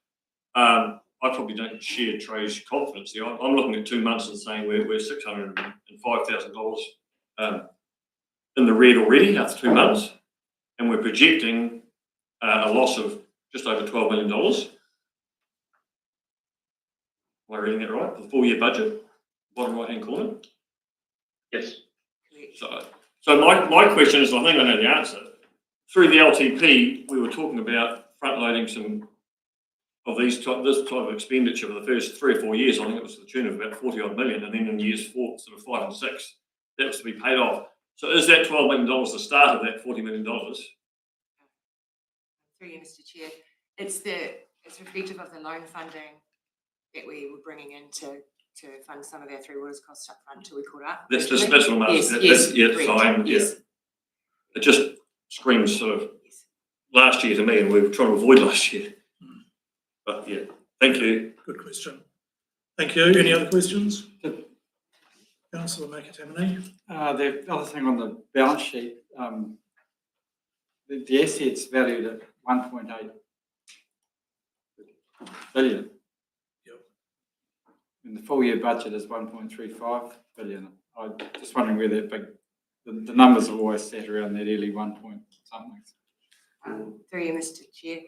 I probably don't share Trey's confidence here. I'm looking at 2 months and saying we're $605,000 in the red already after 2 months, and we're projecting a loss of just over $12 million. Am I reading that right? The full year budget, bottom right hand corner? Yes. So my question is, I think I know the answer. Through the LTP, we were talking about front loading some of this type of expenditure for the first 3 or 4 years. I think it was to the tune of about 40 odd million, and then in years 4, sort of 5 and 6, that was to be paid off. So is that $12 million the start of that $40 million? Through you, Mr. Chair. It's reflective of the loan funding that we were bringing in to fund some of our Three Waters costs up front until we caught up. That's what I'm asking. Yes, Fine. yes. It just screams sort of last year to me, and we were trying to avoid last year. But yeah, thank you. Good question. Thank you. Any other questions? Councillor McAtamaney? The other thing on the balance sheet, the assets valued at 1.8 billion. Yep. And the full year budget is 1.35 billion. I'm just wondering where that the numbers have always sat around that early 1 point something. Through you, Mr. Chair.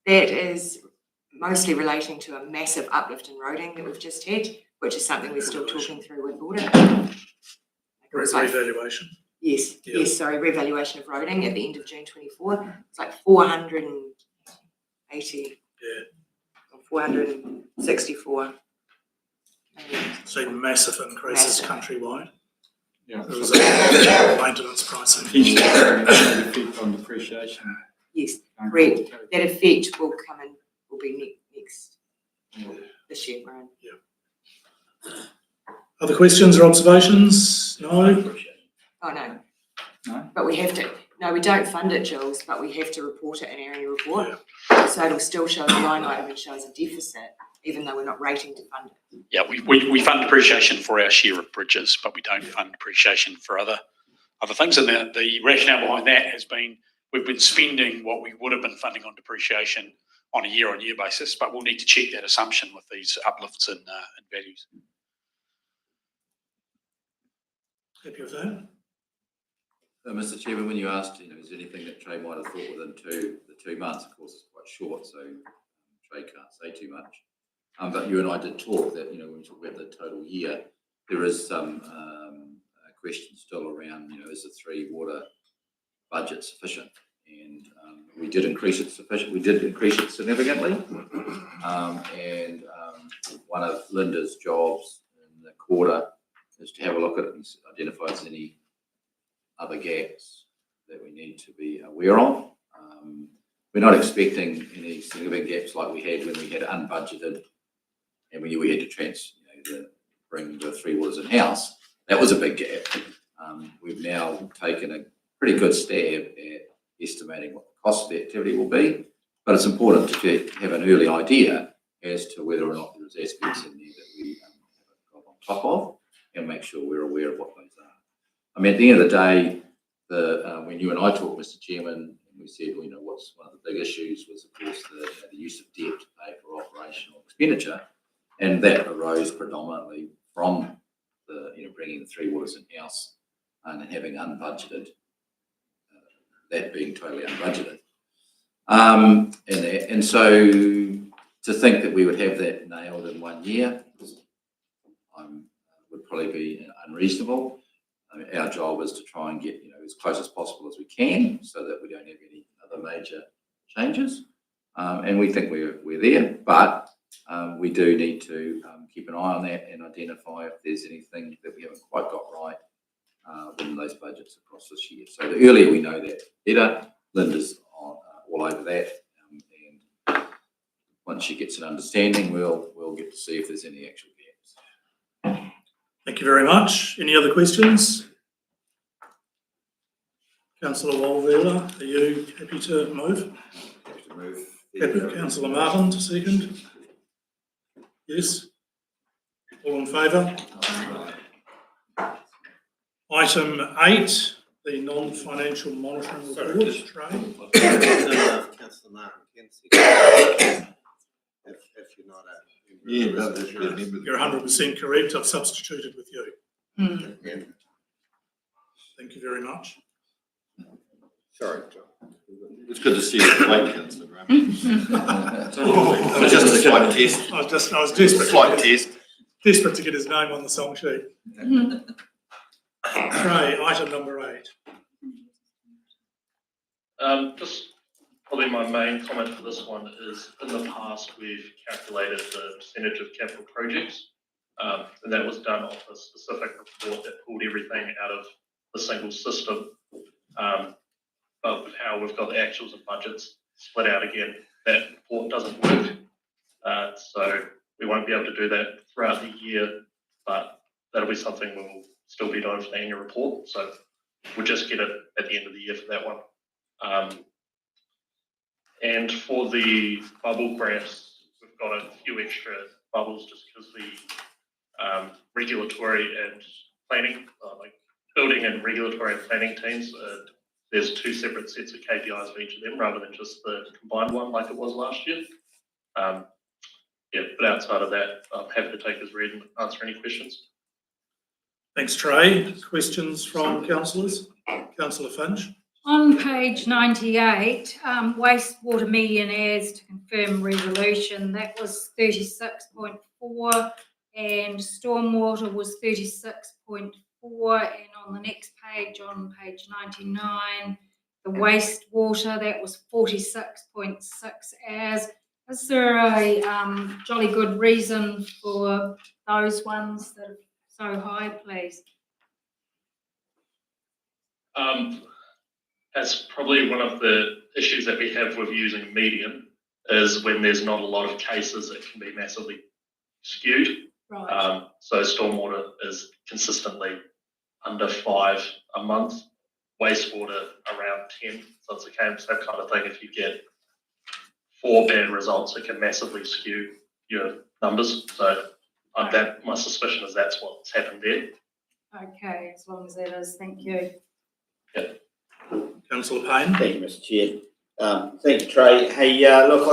That is mostly relating to a massive uplift in roading that we've just had, which is something we're still talking through with audit. Revaluation. Yes, Yep. yes, sorry, revaluation of roading at the end of June 24. It's like 480. Yeah. Or 464. Seen massive increases countrywide. Yeah. There was a maintenance pricing. Effect on depreciation. Yes, correct. That effect will come in, will be next this year, Brian. Other questions or observations? No? Oh, no. No? But we have to, no, we don't fund it, Jules, but we have to report it in our annual report. So it'll still show the line item and shows a deficit, even though we're not rating to fund it. Yeah, we fund depreciation for our share of bridges, but we don't fund depreciation for other things. And the rationale behind that has been we've been spending what we would have been funding on depreciation on a year-on-year basis, but we'll need to check that assumption with these uplifts in values. Happy with that? Mr. Chairman, when you asked, is there anything that Trey might have thought within the 2 months? Of course, it's quite short, so Trey can't say too much. But you and I did talk that, when we talk about the total year, there is some question still around, is the 3 water budget sufficient? And we did increase it significantly. And one of Linda's jobs in the quarter is to have a look at it and identify if there's any other gaps that we need to be aware of. We're not expecting any significant gaps like we had when we had unbudgeted and we knew we had to bring the 3 waters in-house. That was a big gap. We've now taken a pretty good stab at estimating what the cost of the activity will be, but it's important to have an early idea as to whether or not there's aspects in there that we haven't got on top of, and make sure we're aware of what those are. I mean, at the end of the day, when you and I talked, Mr. Chairman, and we said, what's one of the big issues was, of course, the use of debt to pay for operational expenditure, and that arose predominantly from bringing the 3 waters in-house and having unbudgeted, that being totally unbudgeted. And so to think that we would have that nailed in 1 year would probably be unreasonable. I mean, our job is to try and get as close as possible as we can so that we don't have any other major changes. And we think we're there, but we do need to keep an eye on that and identify if there's anything that we haven't quite got right within those budgets across this year. So the earlier we know that, better. Linda's all over that, and once she gets an understanding, we'll get to see if there's any actual gaps. Thank you very much. Any other questions? Councillor Walvela, are you happy to move? Happy to move. Happy. Councillor Martin to second. Yes. All in favour? Item 8, the non-financial monitoring report. Trey. Councillor Martin can second. If you're not You're 100% correct. I've substituted with you. Thank you very much. Sorry, John. It's good to see you playing, Councillor Graham. Just a slight test. I was desperate. Slight test. Desperate to get his name on the song sheet. Trey, item number 8. Just probably my main comment for this one is, in the past, we've calculated the percentage of capital projects, and that was done off a specific report that pulled everything out of the single system. But with how we've got the actuals and budgets split out again, that report doesn't work. So we won't be able to do that throughout the year, but that'll be something we'll still be doing for the annual report. So we'll just get it at the end of the year for that one. And for the bubble graphs, we've got a few extra bubbles just because the regulatory and planning, like building and regulatory and planning teams, there's 2 separate sets of KPIs for each of them rather than just the combined one like it was last year. But outside of that, I'm happy to take as read and answer any questions. Thanks, Trey. Questions from councillors? Councillor Finch. On page 98, wastewater millionaires to confirm resolution, that was 36.4 and stormwater was 36.4, and on the next page, on page 99, the wastewater, that was 46.6 hours. Is there a jolly good reason for those ones that are so high, please? That's probably one of the issues that we have with using median, is when there's not a lot of cases, it can be massively skewed. Right. So stormwater is consistently under 5 a month, wastewater around 10. So it's the same kind of thing. If you get 4 bad results, it can massively skew your numbers. So my suspicion is that's what's happened there. Okay, as long as that is, thank you. Yep. Councillor Payne. Thank you, Mr. Chair. Thank you, Trey. Hey, look,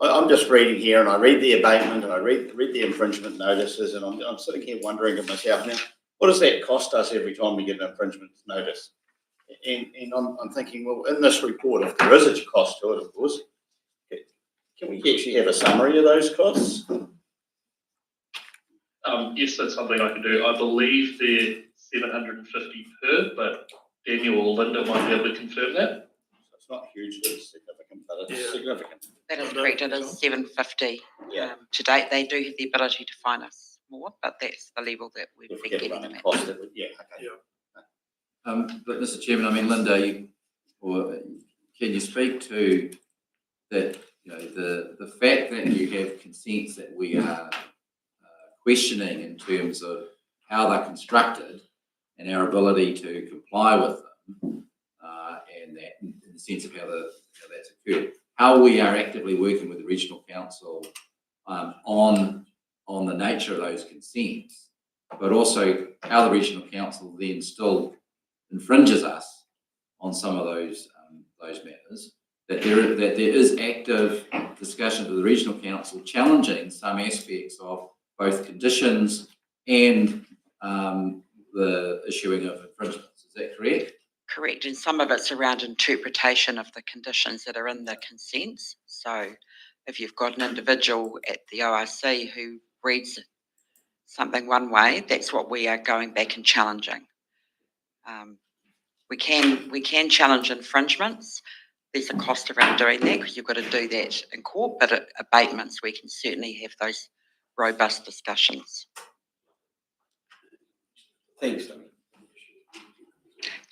I'm just reading here, and I read the abatement, and I read the infringement notices, and I'm sitting here wondering to myself, now, what does that cost us every time we get an infringement notice? And I'm thinking, well, in this report, if there is a cost to it, of course, can we actually have a summary of those costs? Yes, that's something I can do. I believe they're 750 per, but Daniel or Linda might be able to confirm that. It's not hugely significant, but it's significant. That is correct, it is 750. Yeah. To date, they do have the ability to fine us more, but that's the level that we've If we been get getting running them at. cost, it would, yeah, okay. But Mr. Chairman, I mean, Linda, can you speak to that, the fact that you have consents that we are questioning in terms of how they're constructed and our ability to comply with them, and that in the sense of how that's occurred, how we are actively working with the regional council on the nature of those consents, but also how the regional council then still infringes us on some of those matters. That there is active discussion with the regional council challenging some aspects of both conditions and the issuing of infringements. Is that correct? Correct, and some of it's around interpretation of the conditions that are in the consents. So if you've got an individual at the ORC who reads something one way, that's what we are going back and challenging. We can challenge infringements. There's a cost around doing that because you've got to do that in court, but at abatements, we can certainly have those robust discussions. Thanks.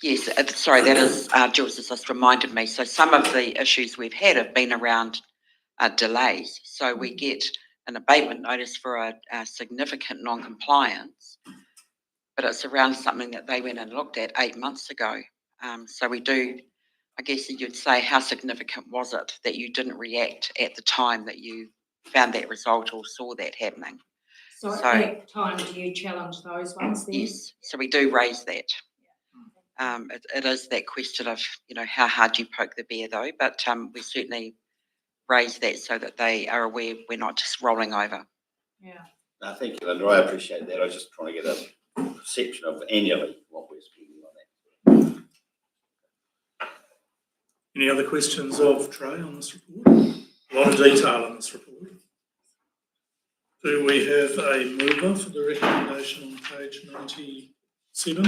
Yes, sorry, that is, Jules has just reminded me. So some of the issues we've had have been around delays. So we get an abatement notice for a significant non-compliance, but it's around something that they went and looked at 8 months ago. So we do, I guess you'd say, how significant was it that you didn't react at the time that you found that result or saw that happening? So at that time, do you challenge those ones then? Yes, so we do raise that. It is that question of, how hard you poke the bear though, but we certainly raise that so that they are aware we're not just rolling over. Yeah. No, thank you, Linda. I appreciate that. I was just trying to get a perception of annually what we're spending on that. Any other questions of Trey on this report? A lot of detail in this report. Do we have a mover for the recommendation on page 97?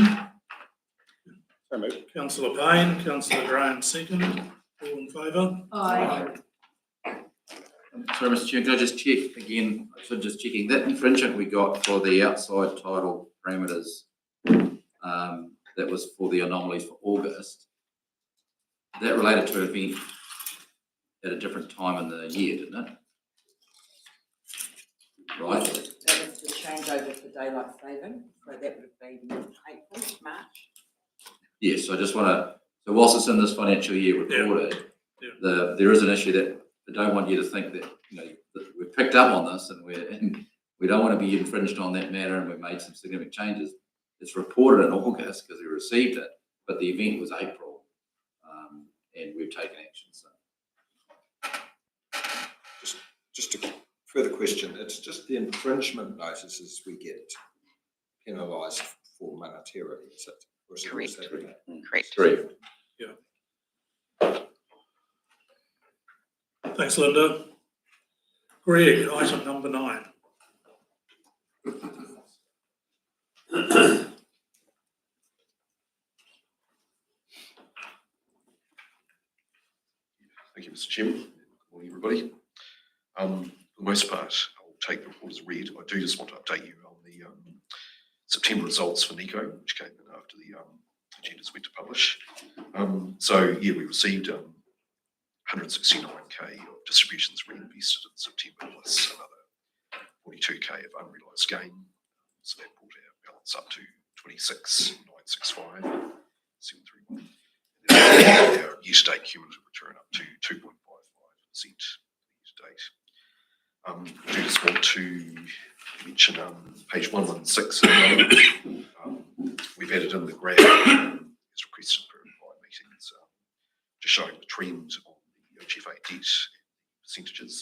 So moved. Councillor Payne, Councillor Graham second. All in favour? Aye. Sorry, Mr. Chair, can I just check again? So just checking that infringement we got for the outside title parameters, that was for the anomalies for August, that related to an event at a different time in the year, didn't it? Right. That was the changeover for daylight saving, so that would have been April, March. Yes, I just want to, so whilst it's in this financial year reported, there is an issue that I don't want you to think that, that we've picked up on this and we don't want to be infringed on that matter and we've made some significant changes. It's reported in August because we received it, but the event was April, and we've taken action. So, Just a further question. It's just the infringement notices we get penalised for monetarily, is it? Or is it Correct. also Correct. Yeah. Thanks, Linda. Greg, item number 9. Thank you, Mr. Chairman. Good morning, everybody. For the most part, I'll take the report as read. I do just want to update you on the September results for Nico, which came in after the agendas went to publish. We received 169k of distributions reinvested in September, plus another 42k of unrealised gain. So that brought our balance up to 26,965,731. Our year-to-date cumulative return up to 2.55% year-to-date. I do just want to mention page 116. We've added in the graph as requested for by meetings, just showing the trend on the OGFA debt percentages.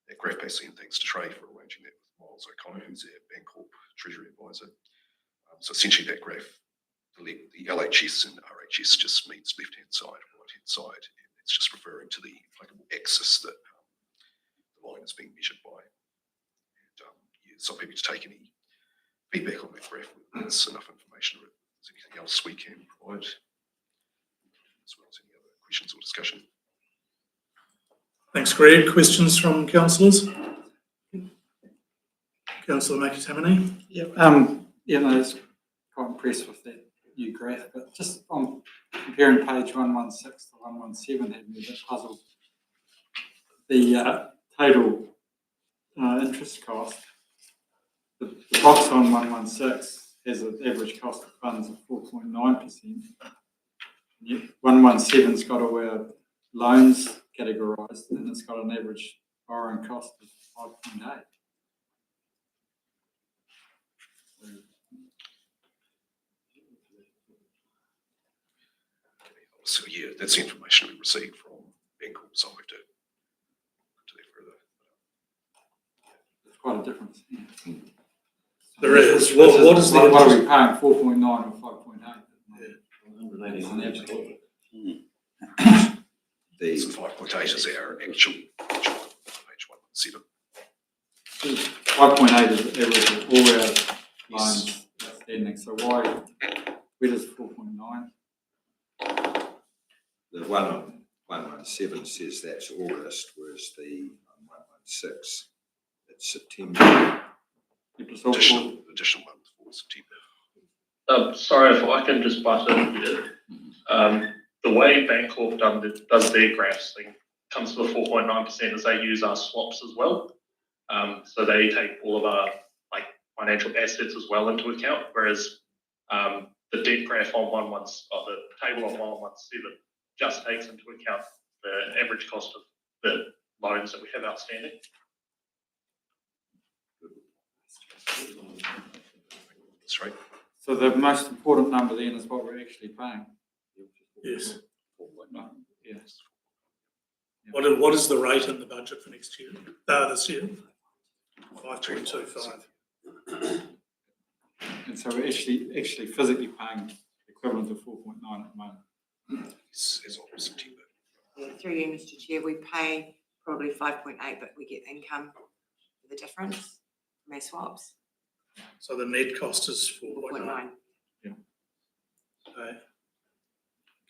That graph basically, and thanks to Trey for arranging that with Miles O'Connor, who's our Bancorp Treasury Advisor. So essentially that graph, the LHS and RHS just means left-hand side and right-hand side. And it's just referring to the applicable axis that the line is being measured by. And it's not happy to take any feedback on that graph, that's enough information. Is there anything else we can provide? As well as any other questions or discussion? Thanks, Greg. Questions from councillors? Councillor Makitamani? Yeah, I was quite impressed with that new graph, but just on comparing page 116 to 117 had me a bit puzzled. The total interest cost, the box on 116 has an average cost of funds of 4.9%. 117's got all our loans categorised, and it's got an average borrowing cost of 5.8. So yeah, that's the information we received from Bancorp, so I'll have to do that further. There's quite a difference. There is. What is the what are we paying? 4.9 or 5.8? The 5.8 is our actual page 117. 5.8 is the average of all our loans outstanding. So where does 4.9? The one on 117 says that's August, whereas the 116, it's September. Additional one for September. Sorry if I can just butt in here. The way Bancorp does their graphs thing comes to the 4.9% is they use our swaps as well. So they take all of our financial assets as well into account, whereas the debt graph on the table on 117 just takes into account the average cost of the loans that we have outstanding. That's right. So the most important number then is what we're actually paying. Yes. Yes. What is the rate in the budget for next year? This year? 5.25. And so we're actually physically paying the equivalent of 4.9 at the moment. As of September. Through you, Mr. Chair, we pay probably 5.8, but we get income for the difference from our swaps. So the net cost is 4.9. Yeah. Okay.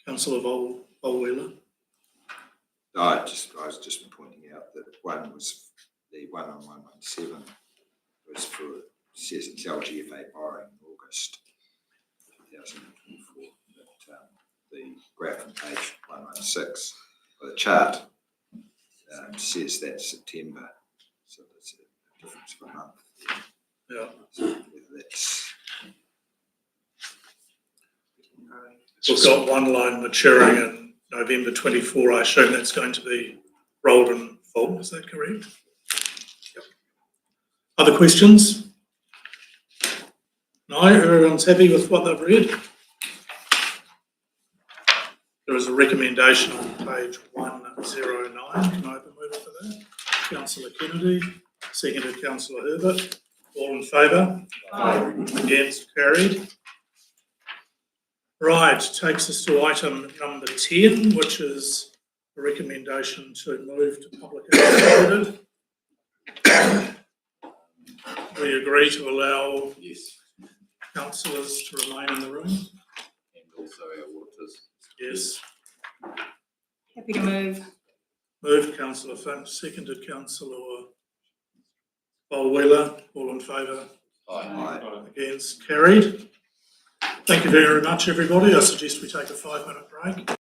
Councillor Volwheeler? I was just pointing out that the one on 117 was for, says it's LGFA borrowing in August 2024. But the graph on page 116, or the chart, says that's September. So that's a difference of a month. Yeah. So whether that's... We've got one loan maturing in November 24. I assume that's going to be rolled in full. Is that correct? Yep. Other questions? No? Everyone's happy with what they've read? There is a recommendation on page 109. Can I have a mover for that? Councillor Kennedy, seconded Councillor Herbert. All in favour? Aye. Against? Carried. Right, takes us to item number 10, which is a recommendation to move to public excluded. We agree to allow councillors to remain in the room. And also our auditors. Yes. Happy to move. Moved Councillor Finn, seconded Councillor Volwheeler. All in favour? Aye. Against? Carried. Thank you very much, everybody. I suggest we take a 5-minute break.